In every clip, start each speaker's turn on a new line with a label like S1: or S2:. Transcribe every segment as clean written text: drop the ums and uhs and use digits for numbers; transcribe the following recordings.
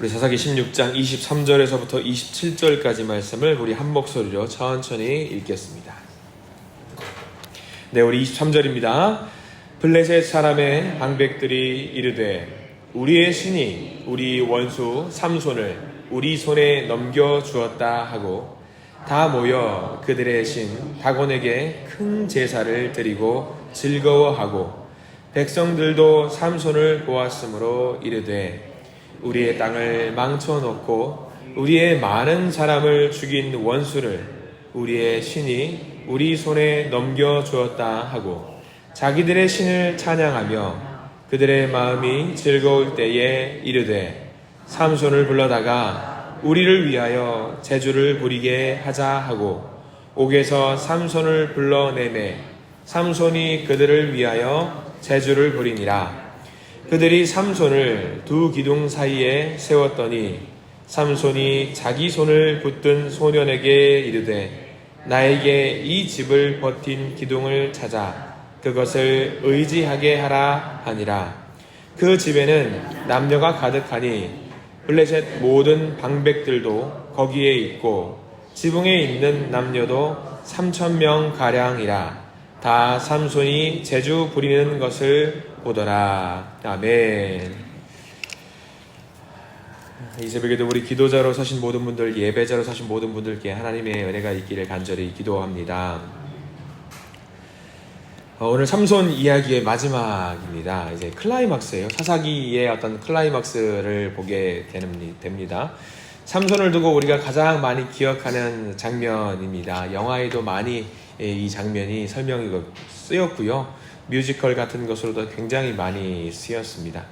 S1: 우리 사사기 16장 23절에서부터 27절까지 말씀을 우리 한 목소리로 천천히 읽겠습니다. 네, 우리 23절입니다. 블레셋 사람의 방백들이 이르되 우리의 신이 우리 원수 삼손을 우리 손에 넘겨주었다 하고 다 모여 그들의 신 다곤에게 큰 제사를 드리고 즐거워하고 백성들도 삼손을 보았으므로 이르되 우리의 땅을 망쳐놓고 우리의 많은 사람을 죽인 원수를 우리의 신이 우리 손에 넘겨주었다 하고 자기들의 신을 찬양하며 그들의 마음이 즐거울 때에 이르되 삼손을 불러다가 우리를 위하여 제주를 부리게 하자 하고 옥에서 삼손을 불러내매 삼손이 그들을 위하여 제주를 부리니라. 그들이 삼손을 두 기둥 사이에 세웠더니 삼손이 자기 손을 붙든 소년에게 이르되 나에게 이 집을 버틴 기둥을 찾아 그것을 의지하게 하라 하니라. 그 집에는 남녀가 가득하니 블레셋 모든 방백들도 거기에 있고 지붕에 있는 남녀도 3,000명 가량이라. 다 삼손이 제주 부리는 것을 보더라. 아멘. 이 새벽에도 우리 기도자로 서신 모든 분들, 예배자로 서신 모든 분들께 하나님의 은혜가 있기를 간절히 기도합니다. 오늘 삼손 이야기의 마지막입니다. 이제 클라이막스예요. 사사기의 어떤 클라이막스를 보게 됩니다. 삼손을 두고 우리가 가장 많이 기억하는 장면입니다. 영화에도 많이 이 장면이 설명이 쓰였고요. 뮤지컬 같은 것으로도 굉장히 많이 쓰였습니다.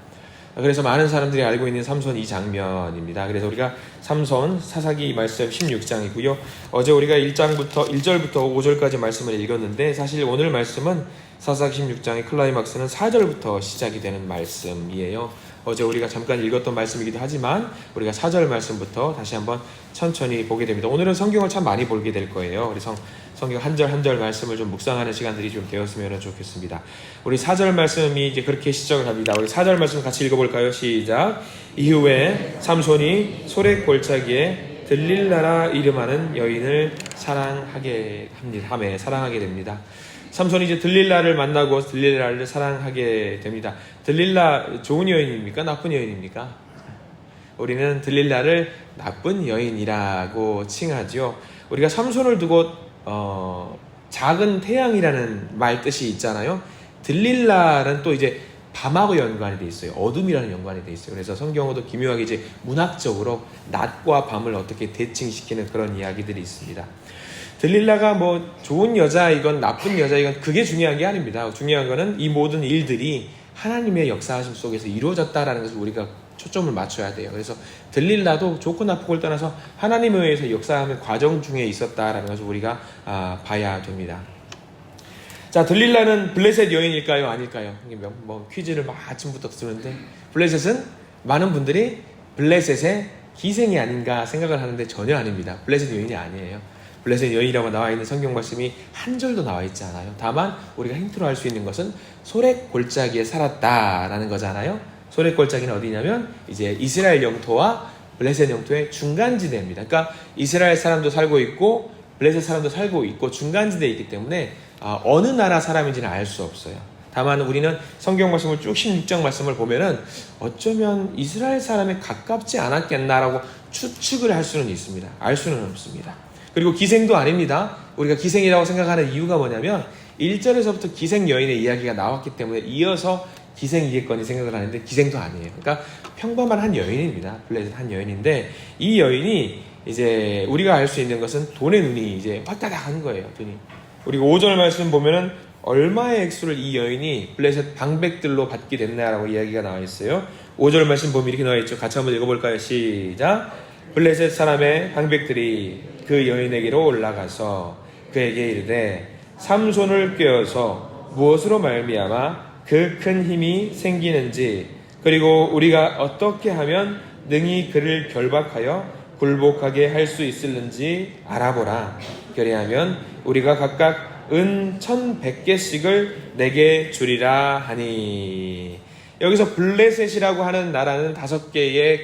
S1: 그래서 많은 사람들이 알고 있는 삼손 이 장면입니다. 그래서 우리가 삼손 사사기 말씀 16장이고요. 어제 우리가 1절부터 5절까지 말씀을 읽었는데 사실 오늘 말씀은 사사기 16장의 클라이막스는 4절부터 시작이 되는 말씀이에요. 어제 우리가 잠깐 읽었던 말씀이기도 하지만 우리가 4절 말씀부터 다시 한번 천천히 보게 됩니다. 오늘은 성경을 참 많이 보게 될 거예요. 그래서 성경 한 절 한 절 말씀을 좀 묵상하는 시간들이 좀 되었으면 좋겠습니다. 우리 4절 말씀이 이제 그렇게 시작을 합니다. 우리 4절 말씀 같이 읽어볼까요? 시작. 이후에 삼손이 소렉 골짜기에 들릴라라 이름하는 여인을 사랑하게 됩니다. 삼손이 이제 들릴라를 만나고 들릴라를 사랑하게 됩니다. 들릴라 좋은 여인입니까? 나쁜 여인입니까? 우리는 들릴라를 나쁜 여인이라고 칭하죠. 우리가 삼손을 두고 작은 태양이라는 말 뜻이 있잖아요. 들릴라는 또 이제 밤하고 연관이 돼 있어요. 어둠이라는 연관이 돼 있어요. 그래서 성경어도 기묘하게 이제 문학적으로 낮과 밤을 어떻게 대칭시키는 그런 이야기들이 있습니다. 들릴라가 뭐 좋은 여자이건 나쁜 여자이건 그게 중요한 게 아닙니다. 중요한 거는 이 모든 일들이 하나님의 역사하심 속에서 이루어졌다라는 것을 우리가 초점을 맞춰야 돼요. 그래서 들릴라도 좋고 나쁘고를 떠나서 하나님에 의해서 역사하는 과정 중에 있었다라는 것을 우리가 봐야 됩니다. 자, 들릴라는 블레셋 여인일까요? 아닐까요? 뭐 퀴즈를 막 아침부터 쓰는데 블레셋은 많은 분들이 블레셋의 기생이 아닌가 생각을 하는데 전혀 아닙니다. 블레셋 여인이 아니에요. 블레셋 여인이라고 나와 있는 성경 말씀이 한 절도 나와 있지 않아요. 다만 우리가 힌트로 할 수 있는 것은 소렉 골짜기에 살았다라는 거잖아요. 소렉 골짜기는 어디냐면 이제 이스라엘 영토와 블레셋 영토의 중간지대입니다. 그러니까 이스라엘 사람도 살고 있고 블레셋 사람도 살고 있고 중간지대에 있기 때문에 어느 나라 사람인지는 알 수 없어요. 다만 우리는 성경 말씀을 쭉 16장 말씀을 보면은 어쩌면 이스라엘 사람에 가깝지 않았겠나라고 추측을 할 수는 있습니다. 알 수는 없습니다. 그리고 기생도 아닙니다. 우리가 기생이라고 생각하는 이유가 뭐냐면 1절에서부터 기생 여인의 이야기가 나왔기 때문에 이어서 기생이겠거니 생각을 하는데 기생도 아니에요. 그러니까 평범한 한 여인입니다. 블레셋 한 여인인데 이 여인이 이제 우리가 알 수 있는 것은 돈의 눈이 이제 확다닥 한 거예요. 돈이. 우리가 5절 말씀 보면은 얼마의 액수를 이 여인이 블레셋 방백들로 받게 됐나라고 이야기가 나와 있어요. 5절 말씀 보면 이렇게 나와 있죠. 같이 한번 읽어볼까요? 시작. 블레셋 사람의 방백들이 그 여인에게로 올라가서 그에게 이르되 삼손을 꿰어서 무엇으로 말미암아 그 큰 힘이 생기는지 그리고 우리가 어떻게 하면 능히 그를 결박하여 굴복하게 할 수 있을는지 알아보라. 그리하면 우리가 각각 은 1,100개씩을 내게 주리라 하니. 여기서 블레셋이라고 하는 나라는 5개의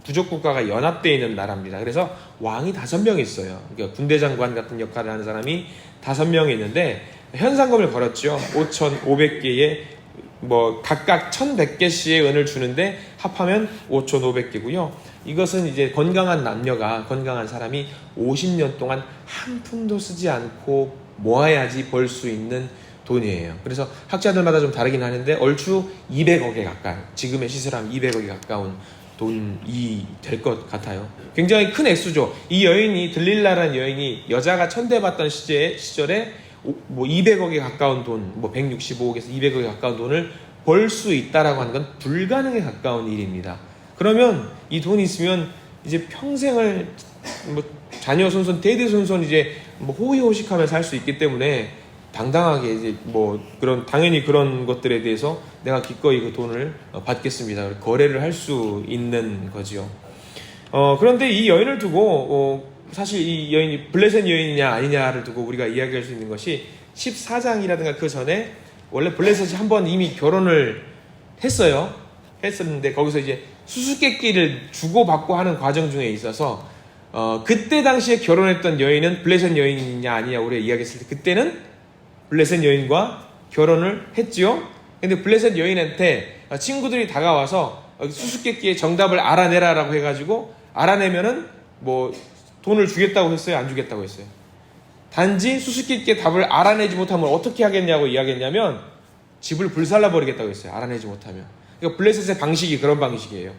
S1: 부족 국가가 연합되어 있는 나라입니다. 그래서 왕이 5명 있어요. 그러니까 군대 장관 같은 역할을 하는 사람이 5명이 있는데 현상금을 걸었죠. 5,500개의 뭐 각각 1,100개씩의 은을 주는데 합하면 5,500개고요. 이것은 이제 건강한 남녀가, 건강한 사람이 50년 동안 한 푼도 쓰지 않고 모아야지 벌 수 있는 돈이에요. 그래서 학자들마다 좀 다르긴 하는데 얼추 200억에 가까운, 지금의 시세로 하면 200억에 가까운 돈이 될 것 같아요. 굉장히 큰 액수죠. 이 여인이, 들릴라라는 여인이 여자가 천대받던 시절에 뭐 200억에 가까운 돈, 뭐 165억에서 200억에 가까운 돈을 벌 수 있다라고 하는 건 불가능에 가까운 일입니다. 그러면 이 돈이 있으면 이제 평생을 뭐 자녀 손손 대대손손 이제 뭐 호의호식하며 살 수 있기 때문에 당당하게 이제 뭐 그런, 당연히 그런 것들에 대해서 내가 기꺼이 그 돈을 받겠습니다. 거래를 할 수 있는 거지요. 그런데 이 여인을 두고 사실 이 여인이 블레셋 여인이냐 아니냐를 두고 우리가 이야기할 수 있는 것이 14장이라든가 그 전에 원래 블레셋이 한번 이미 결혼을 했었는데 거기서 이제 수수께끼를 주고받고 하는 과정 중에 있어서 그때 당시에 결혼했던 여인은 블레셋 여인이냐 아니냐 우리가 이야기했을 때 그때는 블레셋 여인과 결혼을 했지요. 근데 블레셋 여인한테 친구들이 다가와서 수수께끼의 정답을 알아내라라고 해가지고 알아내면은 뭐 돈을 주겠다고 했어요? 안 주겠다고 했어요? 단지 수수께끼의 답을 알아내지 못하면 어떻게 하겠냐고 이야기했냐면 집을 불살라버리겠다고 했어요. 알아내지 못하면. 그러니까 블레셋의 방식이 그런 방식이에요.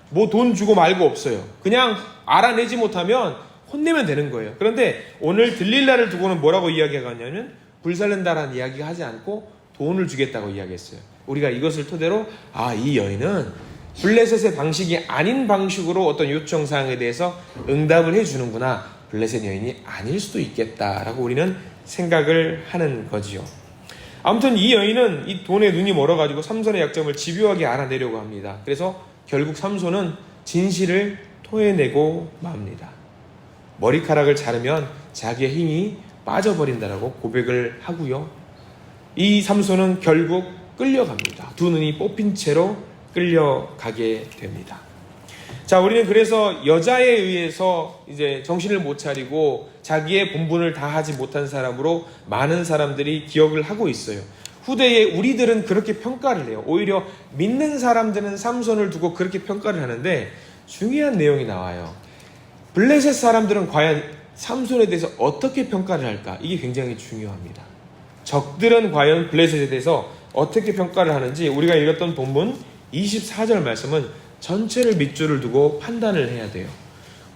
S1: 뭐 돈 주고 말고 없어요. 그냥 알아내지 못하면 혼내면 되는 거예요. 그런데 오늘 들릴라를 두고는 뭐라고 이야기하냐면 불살른다라는 이야기가 하지 않고 돈을 주겠다고 이야기했어요. 우리가 이것을 토대로 이 여인은 블레셋의 방식이 아닌 방식으로 어떤 요청사항에 대해서 응답을 해주는구나. 블레셋 여인이 아닐 수도 있겠다라고 우리는 생각을 하는 거지요. 아무튼 이 여인은 이 돈에 눈이 멀어가지고 삼손의 약점을 집요하게 알아내려고 합니다. 그래서 결국 삼손은 진실을 토해내고 맙니다. 머리카락을 자르면 자기의 힘이 빠져버린다라고 고백을 하고요. 이 삼손은 결국 끌려갑니다. 두 눈이 뽑힌 채로 끌려가게 됩니다. 자, 우리는 그래서 여자에 의해서 이제 정신을 못 차리고 자기의 본분을 다하지 못한 사람으로 많은 사람들이 기억을 하고 있어요. 후대에 우리들은 그렇게 평가를 해요. 오히려 믿는 사람들은 삼손을 두고 그렇게 평가를 하는데 중요한 내용이 나와요. 블레셋 사람들은 과연 삼손에 대해서 어떻게 평가를 할까? 이게 굉장히 중요합니다. 적들은 과연 블레셋에 대해서 어떻게 평가를 하는지 우리가 읽었던 본문 24절 말씀은 전체를 밑줄을 두고 판단을 해야 돼요.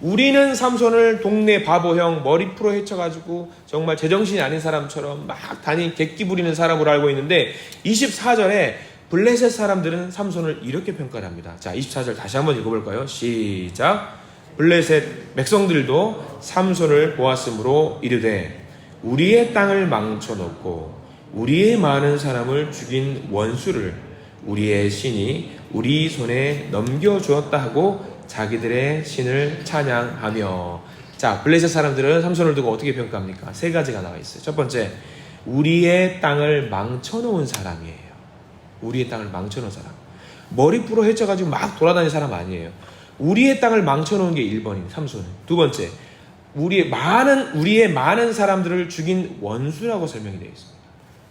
S1: 우리는 삼손을 동네 바보형 머리 풀어 헤쳐가지고 정말 제정신이 아닌 사람처럼 막 객기 부리는 사람으로 알고 있는데 24절에 블레셋 사람들은 삼손을 이렇게 평가를 합니다. 자, 24절 다시 한번 읽어볼까요? 시작. 블레셋 백성들도 삼손을 보았으므로 이르되 우리의 땅을 망쳐놓고 우리의 많은 사람을 죽인 원수를 우리의 신이 우리 손에 넘겨주었다 하고 자기들의 신을 찬양하며. 자, 블레셋 사람들은 삼손을 두고 어떻게 평가합니까? 3가지가 나와 있어요. 첫 번째, 우리의 땅을 망쳐놓은 사람이에요. 우리의 땅을 망쳐놓은 사람. 머리 풀어 헤쳐가지고 막 돌아다니는 사람 아니에요. 우리의 땅을 망쳐놓은 게 1번인 삼손은. 두 번째, 우리의 많은 사람들을 죽인 원수라고 설명이 되어 있습니다.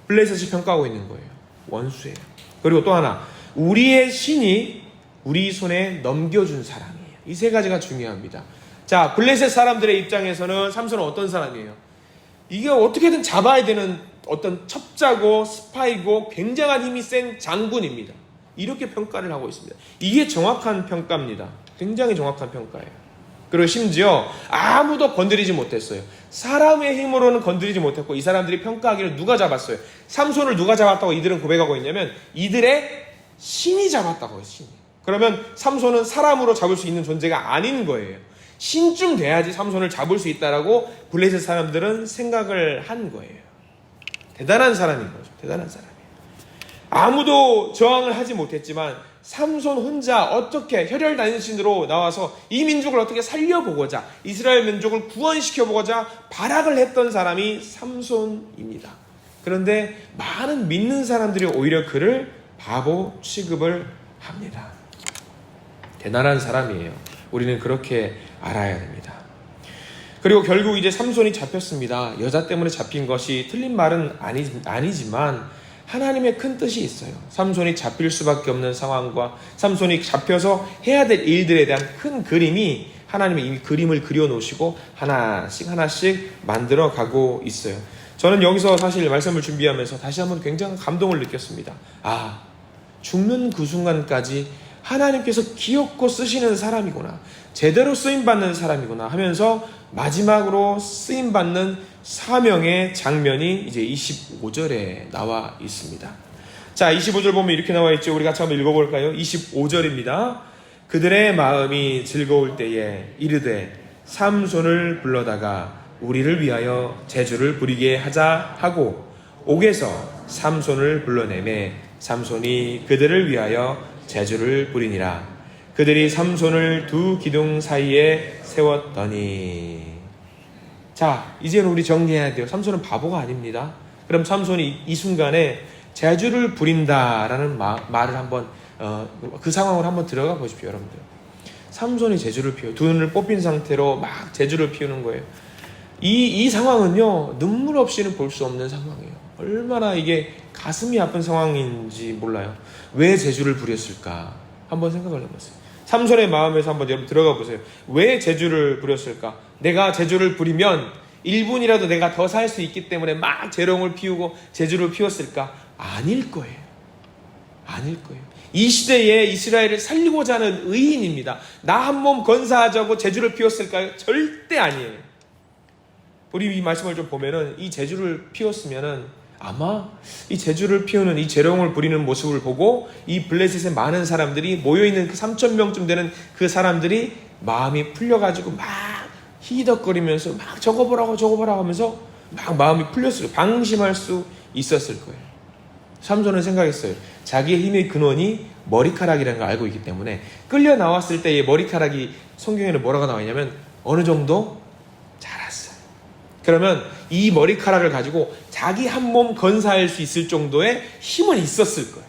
S1: 블레셋이 평가하고 있는 거예요. 원수예요. 그리고 또 하나, 우리의 신이 우리 손에 넘겨준 사람이에요. 이 3가지가 중요합니다. 자, 블레셋 사람들의 입장에서는 삼손은 어떤 사람이에요? 이게 어떻게든 잡아야 되는 어떤 첩자고 스파이고 굉장한 힘이 센 장군입니다. 이렇게 평가를 하고 있습니다. 이게 정확한 평가입니다. 굉장히 정확한 평가예요. 그리고 심지어 아무도 건드리지 못했어요. 사람의 힘으로는 건드리지 못했고 이 사람들이 평가하기를 누가 잡았어요? 삼손을 누가 잡았다고 이들은 고백하고 있냐면 이들의 신이 잡았다고 해요. 신이. 그러면 삼손은 사람으로 잡을 수 있는 존재가 아닌 거예요. 신쯤 돼야지 삼손을 잡을 수 있다라고 블레셋 사람들은 생각을 한 거예요. 대단한 사람인 거죠. 대단한 사람이에요. 아무도 저항을 하지 못했지만 삼손 혼자 어떻게 혈혈단신으로 나와서 이 민족을 어떻게 살려보고자 이스라엘 민족을 구원시켜보고자 발악을 했던 사람이 삼손입니다. 그런데 많은 믿는 사람들이 오히려 그를 바보 취급을 합니다. 대단한 사람이에요. 우리는 그렇게 알아야 됩니다. 그리고 결국 이제 삼손이 잡혔습니다. 여자 때문에 잡힌 것이 틀린 말은 아니지만 하나님의 큰 뜻이 있어요. 삼손이 잡힐 수밖에 없는 상황과 삼손이 잡혀서 해야 될 일들에 대한 큰 그림이 하나님이 이미 그림을 그려놓으시고 하나씩 만들어 가고 있어요. 저는 여기서 사실 말씀을 준비하면서 다시 한번 굉장한 감동을 느꼈습니다. 죽는 그 순간까지 하나님께서 기억고 쓰시는 사람이구나, 제대로 쓰임받는 사람이구나 하면서 마지막으로 쓰임받는 사명의 장면이 이제 25절에 나와 있습니다. 자, 25절 보면 이렇게 나와 있죠. 우리 같이 한번 읽어볼까요? 25절입니다. 그들의 마음이 즐거울 때에 이르되 삼손을 불러다가 우리를 위하여 제주를 부리게 하자 하고 옥에서 삼손을 불러내매 삼손이 그들을 위하여 제주를 부리니라. 그들이 삼손을 두 기둥 사이에 세웠더니. 자, 이제는 우리 정리해야 돼요. 삼손은 바보가 아닙니다. 그럼 삼손이 이 순간에 제주를 부린다라는 말을 한번 그 상황으로 한번 들어가 보십시오, 여러분들. 삼손이 제주를 피워 두 눈을 뽑힌 상태로 막 제주를 피우는 거예요. 이 상황은요, 눈물 없이는 볼 수 없는 상황이에요. 얼마나 이게 가슴이 아픈 상황인지 몰라요. 왜 제주를 부렸을까? 한번 생각을 해보세요. 삼손의 마음에서 한번 여러분 들어가 보세요. 왜 제주를 부렸을까? 내가 제주를 부리면 1분이라도 내가 더 살 수 있기 때문에 막 재롱을 피우고 제주를 피웠을까? 아닐 거예요. 아닐 거예요. 이 시대에 이스라엘을 살리고자 하는 의인입니다. 나 한 몸 건사하자고 제주를 피웠을까요? 절대 아니에요. 우리 이 말씀을 좀 보면은 이 제주를 피웠으면은 아마 이 제주를 피우는 이 재롱을 부리는 모습을 보고 이 블레셋의 많은 사람들이 모여있는 그 3,000명쯤 되는 그 사람들이 마음이 풀려가지고 막 히덕거리면서 막 저거 보라고 하면서 막 마음이 풀렸을 거예요. 방심할 수 있었을 거예요. 삼손은 생각했어요. 자기의 힘의 근원이 머리카락이라는 걸 알고 있기 때문에 끌려 나왔을 때의 머리카락이 성경에는 뭐라고 나와 있냐면 어느 정도 자랐어요. 그러면 이 머리카락을 가지고 자기 한 몸 건사할 수 있을 정도의 힘은 있었을 거예요.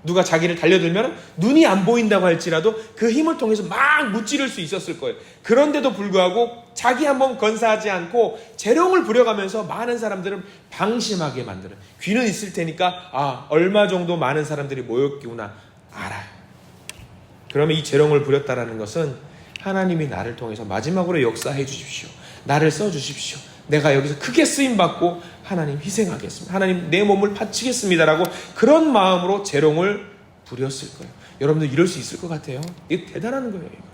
S1: 누가 자기를 달려들면 눈이 안 보인다고 할지라도 그 힘을 통해서 막 무찌를 수 있었을 거예요. 그런데도 불구하고 자기 한 몸 건사하지 않고 재롱을 부려가면서 많은 사람들은 방심하게 만드는, 귀는 있을 테니까 얼마 정도 많은 사람들이 모였구나 알아요. 그러면 이 재롱을 부렸다라는 것은 하나님이 나를 통해서 마지막으로 역사해 주십시오, 나를 써 주십시오, 내가 여기서 크게 쓰임받고 하나님 희생하겠습니다, 하나님 내 몸을 바치겠습니다라고 그런 마음으로 재롱을 부렸을 거예요. 여러분들 이럴 수 있을 것 같아요. 이게 대단한 거예요. 이거.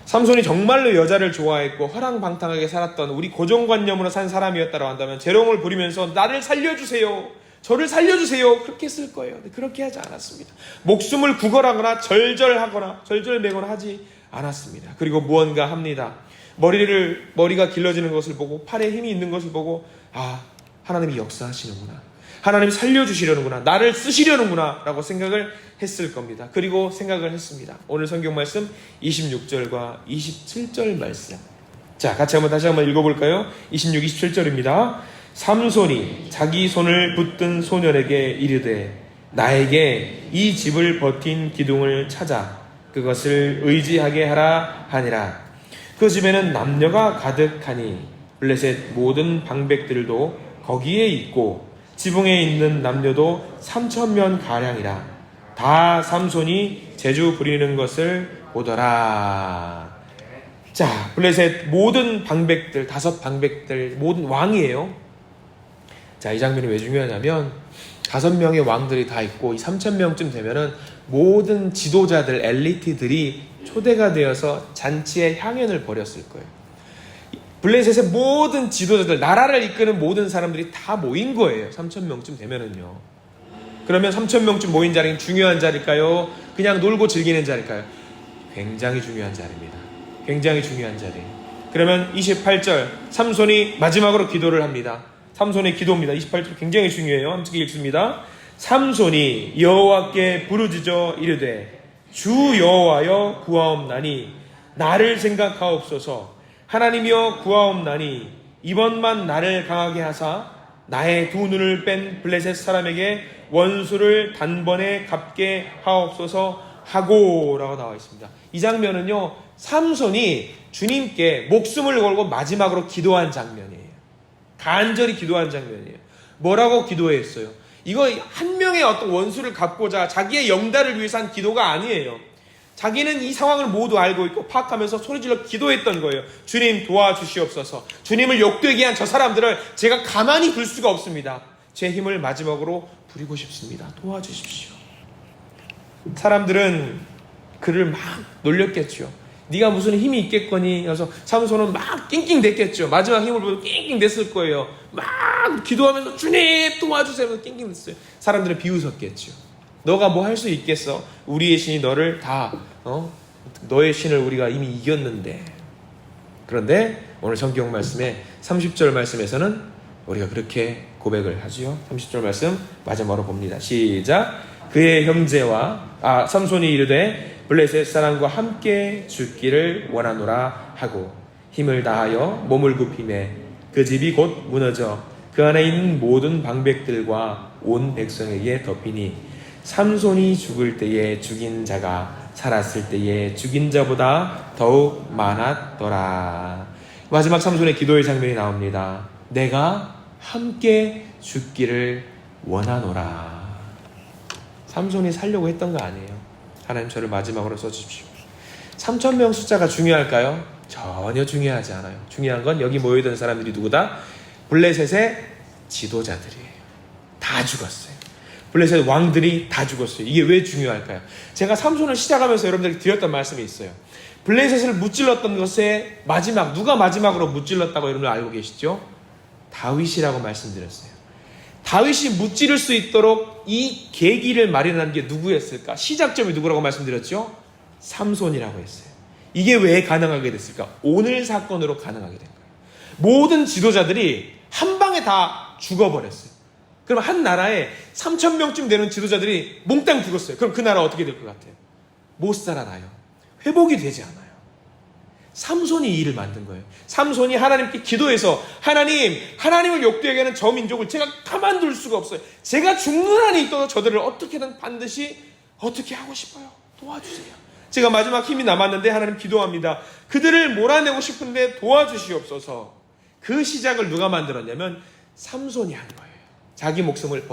S1: 삼손이 정말로 여자를 좋아했고 허랑방탕하게 살았던 우리 고정관념으로 산 사람이었다고 한다면 재롱을 부리면서 나를 살려주세요, 저를 살려주세요 그렇게 했을 거예요. 근데 그렇게 하지 않았습니다. 목숨을 구걸하거나 절절매거나 하지 않았습니다. 그리고 무언가 합니다. 머리가 길러지는 것을 보고 팔에 힘이 있는 것을 보고 하나님이 역사하시는구나, 하나님 살려주시려는구나, 나를 쓰시려는구나 라고 생각을 했을 겁니다. 그리고 생각을 했습니다. 오늘 성경 말씀 26절과 27절 말씀, 자 같이 다시 한번 읽어볼까요? 26, 27절입니다. 삼손이 자기 손을 붙든 소년에게 이르되 나에게 이 집을 버틴 기둥을 찾아 그것을 의지하게 하라 하니라. 그 집에는 남녀가 가득하니 블레셋 모든 방백들도 거기에 있고 지붕에 있는 남녀도 3,000명 가량이라. 다 삼손이 제주 부리는 것을 보더라. 자, 블레셋 모든 방백들, 5 방백들, 모든 왕이에요. 자, 이 장면이 왜 중요하냐면 5명의 왕들이 다 있고 이 3,000명쯤 되면은 모든 지도자들, 엘리트들이 초대가 되어서 잔치의 향연을 벌였을 거예요. 블레셋의 모든 지도자들, 나라를 이끄는 모든 사람들이 다 모인 거예요. 3,000명쯤 되면은요. 그러면 3,000명쯤 모인 자리는 중요한 자리일까요? 그냥 놀고 즐기는 자리일까요? 굉장히 중요한 자리입니다. 굉장히 중요한 자리. 그러면 28절, 삼손이 마지막으로 기도를 합니다. 삼손의 기도입니다. 28절 굉장히 중요해요. 함께 읽습니다. 삼손이 여호와께 부르짖어 이르되 주 여호와여 구하옵나니 나를 생각하옵소서. 하나님이여 구하옵나니 이번만 나를 강하게 하사 나의 두 눈을 뺀 블레셋 사람에게 원수를 단번에 갚게 하옵소서 하고 라고 나와 있습니다. 이 장면은요, 삼손이 주님께 목숨을 걸고 마지막으로 기도한 장면이에요. 간절히 기도한 장면이에요. 뭐라고 기도했어요? 이거 한 명의 어떤 원수를 갚고자 자기의 영달을 위해서 한 기도가 아니에요. 자기는 이 상황을 모두 알고 있고 파악하면서 소리질러 기도했던 거예요. 주님 도와주시옵소서. 주님을 욕되게 한 저 사람들을 제가 가만히 둘 수가 없습니다. 제 힘을 마지막으로 부리고 싶습니다. 도와주십시오. 사람들은 그를 막 놀렸겠죠. 네가 무슨 힘이 있겠거니. 그래서 삼손은 막 낑낑댔겠죠. 마지막 힘을 보고 낑낑댔을 거예요. 막 기도하면서 주님 도와주세요 하면서 낑낑댔어요. 사람들은 비웃었겠죠. 너가 뭐 할 수 있겠어? 우리의 신이 너를 다 너의 신을 우리가 이미 이겼는데. 그런데 오늘 성경 말씀에 30절 말씀에서는 우리가 그렇게 고백을 하지요. 30절 말씀 마지막으로 봅니다. 시작. 그의 형제와 삼손이 이르되 블레셋 사람과 함께 죽기를 원하노라 하고 힘을 다하여 몸을 굽히매 그 집이 곧 무너져 그 안에 있는 모든 방백들과 온 백성에게 덮이니 삼손이 죽을 때에 죽인 자가 살았을 때에 죽인 자보다 더욱 많았더라. 마지막 삼손의 기도의 장면이 나옵니다. 내가 함께 죽기를 원하노라. 삼손이 살려고 했던 거 아니에요. 하나님 저를 마지막으로 써주십시오. 3,000명 숫자가 중요할까요? 전혀 중요하지 않아요. 중요한 건 여기 모여있던 사람들이 누구다? 블레셋의 지도자들이에요. 다 죽었어요. 블레셋 왕들이 다 죽었어요. 이게 왜 중요할까요? 제가 삼손을 시작하면서 여러분들에게 드렸던 말씀이 있어요. 블레셋을 무찔렀던 것의 마지막, 누가 마지막으로 무찔렀다고 여러분들 알고 계시죠? 다윗이라고 말씀드렸어요. 다윗이 무찌를 수 있도록 이 계기를 마련한 게 누구였을까? 시작점이 누구라고 말씀드렸죠? 삼손이라고 했어요. 이게 왜 가능하게 됐을까? 오늘 사건으로 가능하게 된 거예요. 모든 지도자들이 한 방에 다 죽어버렸어요. 그럼 한 나라에 3,000명쯤 되는 지도자들이 몽땅 죽었어요. 그럼 그 나라 어떻게 될 것 같아요? 못 살아나요. 회복이 되지 않아요. 삼손이 이 일을 만든 거예요. 삼손이 하나님께 기도해서 하나님을 욕되게 하는 저 민족을 제가 가만둘 수가 없어요. 제가 죽는 한이 있더라도 저들을 어떻게든 반드시 어떻게 하고 싶어요. 도와주세요. 제가 마지막 힘이 남았는데 하나님 기도합니다. 그들을 몰아내고 싶은데 도와주시옵소서. 그 시작을 누가 만들었냐면 삼손이 한 거예요. 자기 목숨을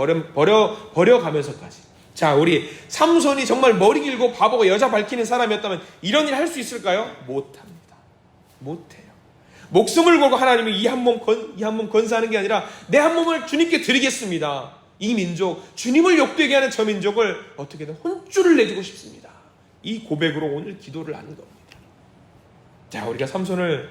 S1: 버려가면서까지. 자, 우리 삼손이 정말 머리 길고 바보가 여자 밝히는 사람이었다면 이런 일 할 수 있을까요? 못합니다. 못해요. 목숨을 걸고 하나님이 이 한 몸 건사하는 게 아니라 내 한 몸을 주님께 드리겠습니다. 이 민족, 주님을 욕되게 하는 저 민족을 어떻게든 혼쭐을 내주고 싶습니다. 이 고백으로 오늘 기도를 하는 겁니다. 자, 우리가 삼손을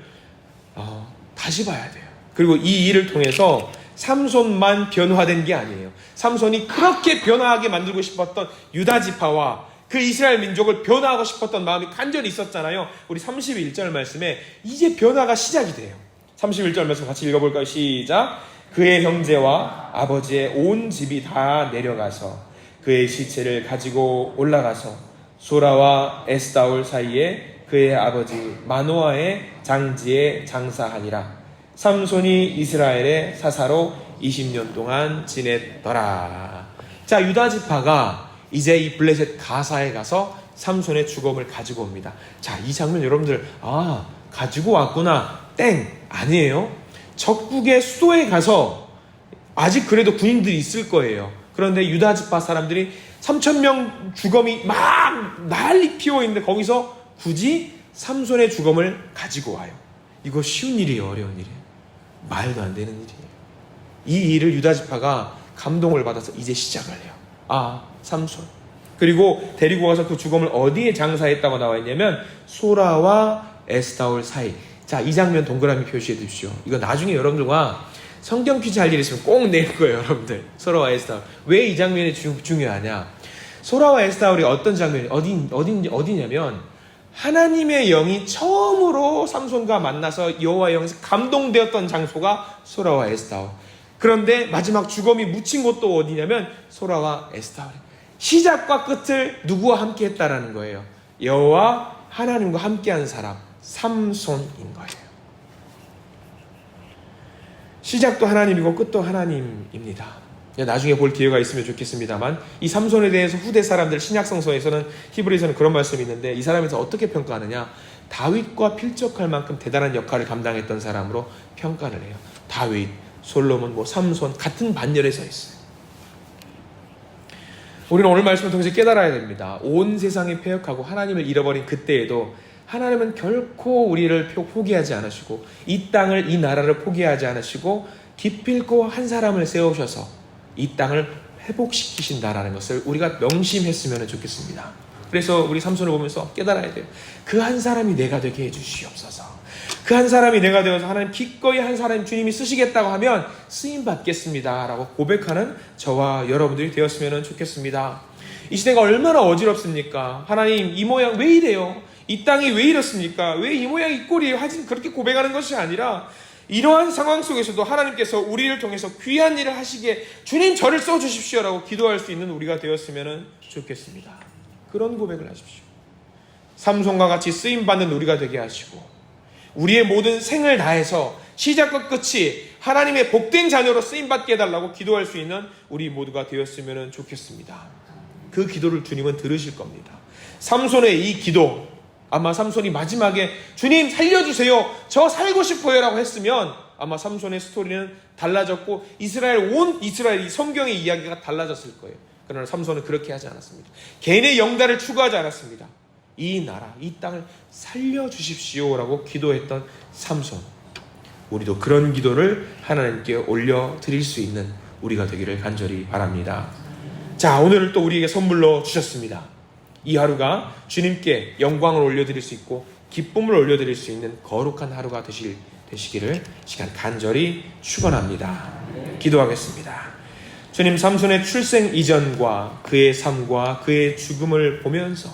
S1: 다시 봐야 돼요. 그리고 이 일을 통해서 삼손만 변화된 게 아니에요. 삼손이 그렇게 변화하게 만들고 싶었던 유다 지파와 그 이스라엘 민족을 변화하고 싶었던 마음이 간절히 있었잖아요. 우리 31절 말씀에 이제 변화가 시작이 돼요. 31절 말씀 같이 읽어볼까요? 시작. 그의 형제와 아버지의 온 집이 다 내려가서 그의 시체를 가지고 올라가서 소라와 에스다올 사이에 그의 아버지 마노아의 장지에 장사하니라. 삼손이 이스라엘의 사사로 20년 동안 지냈더라. 자, 유다 지파가 이제 이 블레셋 가사에 가서 삼손의 죽음을 가지고 옵니다. 자, 이 장면 여러분들 가지고 왔구나. 땡! 아니에요. 적국의 수도에 가서 아직 그래도 군인들이 있을 거예요. 그런데 유다 지파 사람들이 3,000명 죽음이 막 난리 피워 있는데 거기서 굳이 삼손의 죽음을 가지고 와요. 이거 쉬운 일이에요? 어려운 일이에요? 말도 안 되는 일이에요. 이 일을 유다 지파가 감동을 받아서 이제 시작을 해요. 삼손. 그리고 데리고 가서 그 죽음을 어디에 장사했다고 나와 있냐면 소라와 에스다올 사이. 자, 이 장면 동그라미 표시해 주십시오. 이거 나중에 여러분들과 성경 퀴즈 할 일 있으면 꼭 낼 거예요, 여러분들. 소라와 에스다올. 왜 이 장면이 중요하냐? 소라와 에스다올이 어떤 장면이 어디냐면 하나님의 영이 처음으로 삼손과 만나서 여호와의 영에서 감동되었던 장소가 소라와 에스다올. 그런데 마지막 죽음이 묻힌 곳도 어디냐면 소라와 에스다올. 시작과 끝을 누구와 함께 했다라는 거예요. 여호와 하나님과 함께한 사람 삼손인 거예요. 시작도 하나님이고 끝도 하나님입니다. 나중에 볼 기회가 있으면 좋겠습니다만 이 삼손에 대해서 후대 사람들 신약 성서에서는 히브리서는 그런 말씀이 있는데 이 사람에서 어떻게 평가하느냐, 다윗과 필적할 만큼 대단한 역할을 감당했던 사람으로 평가를 해요. 다윗, 솔로몬, 삼손 같은 반열에 서 있어요. 우리는 오늘 말씀을 통해서 깨달아야 됩니다. 온 세상이 패역하고 하나님을 잃어버린 그때에도 하나님은 결코 우리를 포기하지 않으시고 이 땅을, 이 나라를 포기하지 않으시고 기필코 한 사람을 세우셔서 이 땅을 회복시키신다라는 것을 우리가 명심했으면 좋겠습니다. 그래서 우리 삼손을 보면서 깨달아야 돼요. 그 한 사람이 내가 되게 해주시옵소서. 그 한 사람이 내가 되어서 하나님 기꺼이 한 사람 주님이 쓰시겠다고 하면 쓰임 받겠습니다 라고 고백하는 저와 여러분들이 되었으면 좋겠습니다. 이 시대가 얼마나 어지럽습니까? 하나님, 이 모양 왜 이래요? 이 땅이 왜 이렇습니까? 왜 이 모양 이 꼴이에요? 하지 그렇게 고백하는 것이 아니라 이러한 상황 속에서도 하나님께서 우리를 통해서 귀한 일을 하시기에 주님 저를 써주십시오라고 기도할 수 있는 우리가 되었으면 좋겠습니다. 그런 고백을 하십시오. 삼손과 같이 쓰임받는 우리가 되게 하시고 우리의 모든 생을 다해서 시작과 끝이 하나님의 복된 자녀로 쓰임받게 해달라고 기도할 수 있는 우리 모두가 되었으면 좋겠습니다. 그 기도를 주님은 들으실 겁니다. 삼손의 이 기도, 아마 삼손이 마지막에 주님 살려주세요, 저 살고 싶어요 라고 했으면 아마 삼손의 스토리는 달라졌고 온 이스라엘 이 성경의 이야기가 달라졌을 거예요. 그러나 삼손은 그렇게 하지 않았습니다. 개인의 영달을 추구하지 않았습니다. 이 나라, 이 땅을 살려주십시오 라고 기도했던 삼손, 우리도 그런 기도를 하나님께 올려드릴 수 있는 우리가 되기를 간절히 바랍니다. 자, 오늘 또 우리에게 선물로 주셨습니다. 이 하루가 주님께 영광을 올려드릴 수 있고 기쁨을 올려드릴 수 있는 거룩한 하루가 되시기를 시간 간절히 축원합니다. 기도하겠습니다. 주님, 삼손의 출생 이전과 그의 삶과 그의 죽음을 보면서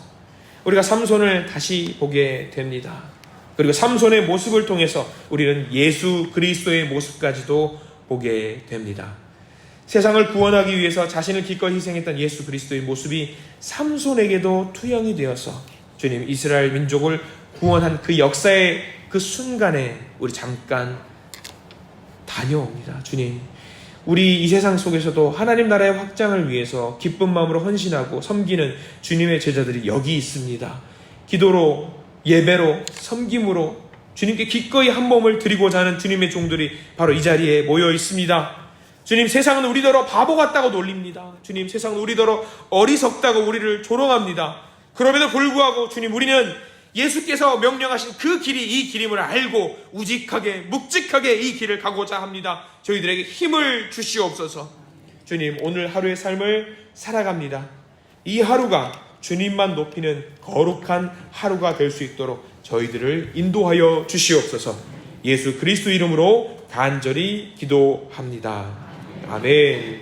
S1: 우리가 삼손을 다시 보게 됩니다. 그리고 삼손의 모습을 통해서 우리는 예수 그리스도의 모습까지도 보게 됩니다. 세상을 구원하기 위해서 자신을 기꺼이 희생했던 예수 그리스도의 모습이 삼손에게도 투영이 되어서 주님, 이스라엘 민족을 구원한 그 역사의 그 순간에 우리 잠깐 다녀옵니다. 주님, 우리 이 세상 속에서도 하나님 나라의 확장을 위해서 기쁜 마음으로 헌신하고 섬기는 주님의 제자들이 여기 있습니다. 기도로, 예배로, 섬김으로 주님께 기꺼이 한 몸을 드리고자 하는 주님의 종들이 바로 이 자리에 모여 있습니다. 주님, 세상은 우리더러 바보 같다고 놀립니다. 주님, 세상은 우리더러 어리석다고 우리를 조롱합니다. 그럼에도 불구하고 주님, 우리는 예수께서 명령하신 그 길이 이 길임을 알고 우직하게 묵직하게 이 길을 가고자 합니다. 저희들에게 힘을 주시옵소서. 주님, 오늘 하루의 삶을 살아갑니다. 이 하루가 주님만 높이는 거룩한 하루가 될 수 있도록 저희들을 인도하여 주시옵소서. 예수 그리스도 이름으로 간절히 기도합니다. 아멘.